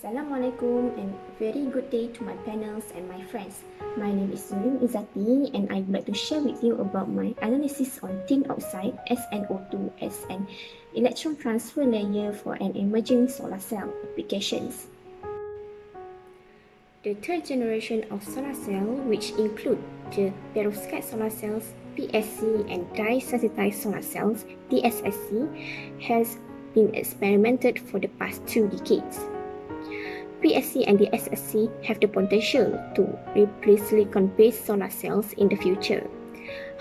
Assalamualaikum and very good day to my panels and my friends. My name is Zulin Izzati and I would like to share with you about my analysis on thin oxide SnO2 as an electron transfer layer for an emerging solar cell applications. The third generation of solar cell, which include the perovskite solar cells PSC and dye-sensitized solar cells DSSC, has been experimented for the past 2 decades. PSC and the SSC have the potential to replace silicon-based solar cells in the future.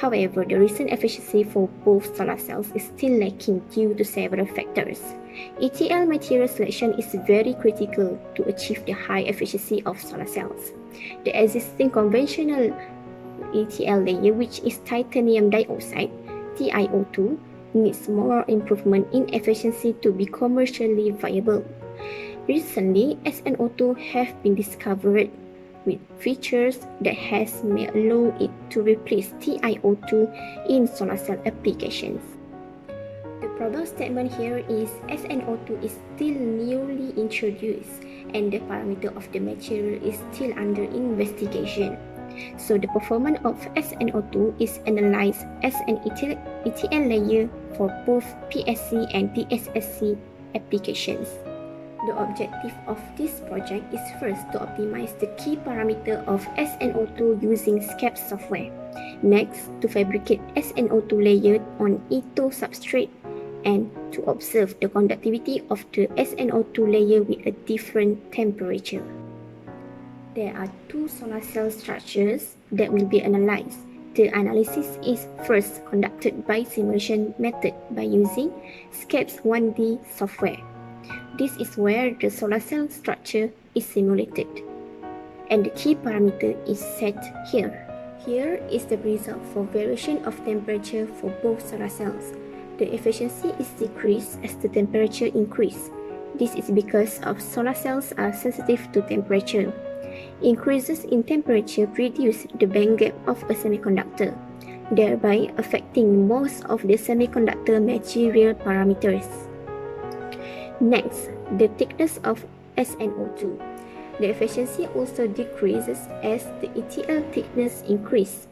However, the recent efficiency for both solar cells is still lacking due to several factors. ETL material selection is very critical to achieve the high efficiency of solar cells. The existing conventional ETL layer, which is titanium dioxide, TiO2, needs more improvement in efficiency to be commercially viable. Recently, SnO2 have been discovered with features that may allow it to replace TiO2 in solar cell applications. The problem statement here is SnO2 is still newly introduced and the parameter of the material is still under investigation. So the performance of SnO2 is analyzed as an ETL layer for both PSC and DSSC applications. The objective of this project is first to optimize the key parameter of SnO2 using SCAPS software. Next, to fabricate SnO2 layer on Ito substrate and to observe the conductivity of the SnO2 layer with a different temperature. There are 2 solar cell structures that will be analyzed. The analysis is first conducted by simulation method by using SCAPS 1D software. This is where the solar cell structure is simulated and the key parameter is set here. Here is the result for variation of temperature for both solar cells. The efficiency is decreased as the temperature increases. This is because of solar cells are sensitive to temperature. Increases in temperature reduce the band gap of a semiconductor, thereby affecting most of the semiconductor material parameters. Next, the thickness of SnO2. The efficiency also decreases as the ETL thickness increases.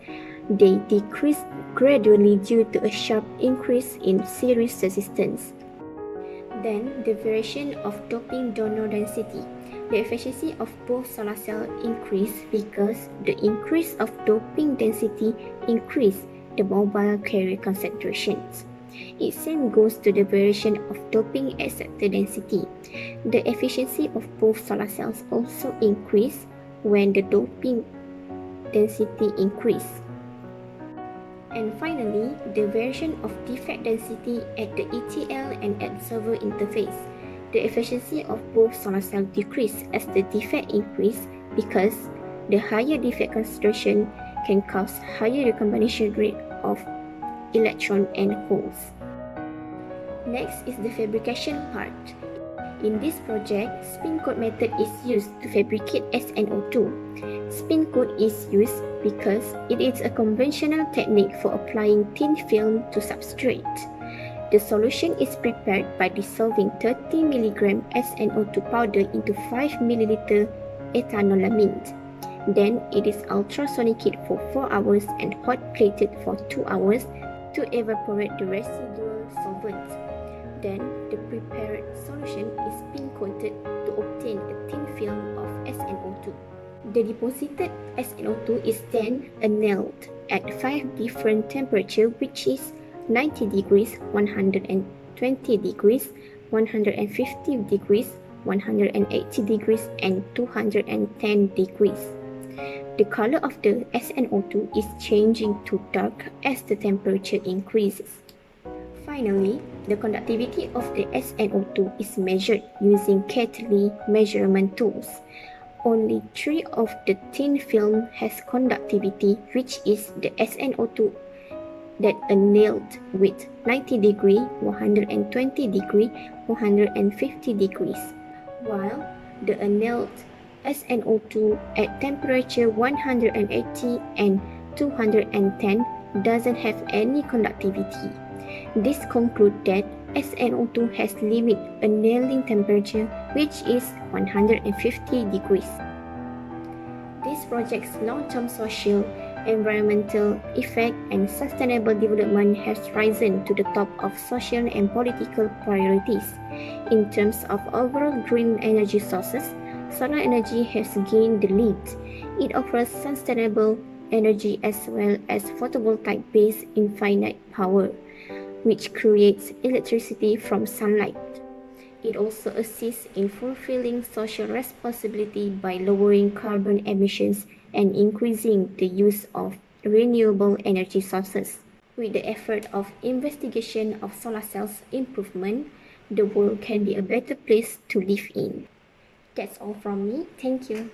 They decrease gradually due to a sharp increase in series resistance. Then, the variation of doping donor density. The efficiency of both solar cells increase because the increase of doping density increase the mobile carrier concentrations. It same goes to the variation of doping acceptor density. The efficiency of both solar cells also increase when the doping density increase. And finally, the variation of defect density at the ETL and observer interface. The efficiency of both solar cells decrease as the defect increase because the higher defect concentration can cause higher recombination rate of electron and holes. Next is the fabrication part. In this project, spin coat method is used to fabricate SnO2. Spin coat is used because it is a conventional technique for applying thin film to substrate. The solution is prepared by dissolving 30 mg SnO2 powder into 5 ml ethanolamine. Then it is ultrasonicated for 4 hours and hot plated for 2 hours to evaporate the residual solvent. Then the prepared solution is spin coated to obtain a thin film of SnO2. The deposited SnO2 is then annealed at 5 different temperatures, which is 90 degrees, 120 degrees, 150 degrees, 180 degrees, and 210 degrees. The color of the SnO2 is changing to dark as the temperature increases. Finally, the conductivity of the SnO2 is measured using Cayley measurement tools. Only 3 of the thin film has conductivity, which is the SnO2 that annealed with 90 degree, 120 degree, 150 degrees, while the annealed SnO2 at temperature 180 and 210 doesn't have any conductivity. This concludes that SnO2 has limit annealing temperature, which is 150 degrees. This project's long-term social, environmental effect and sustainable development has risen to the top of social and political priorities. In terms of overall green energy sources, solar energy has gained the lead. It offers sustainable energy as well as photovoltaic-based infinite power, which creates electricity from sunlight. It also assists in fulfilling social responsibility by lowering carbon emissions and increasing the use of renewable energy sources. With the effort of investigation of solar cells improvement, the world can be a better place to live in. That's all from me. Thank you.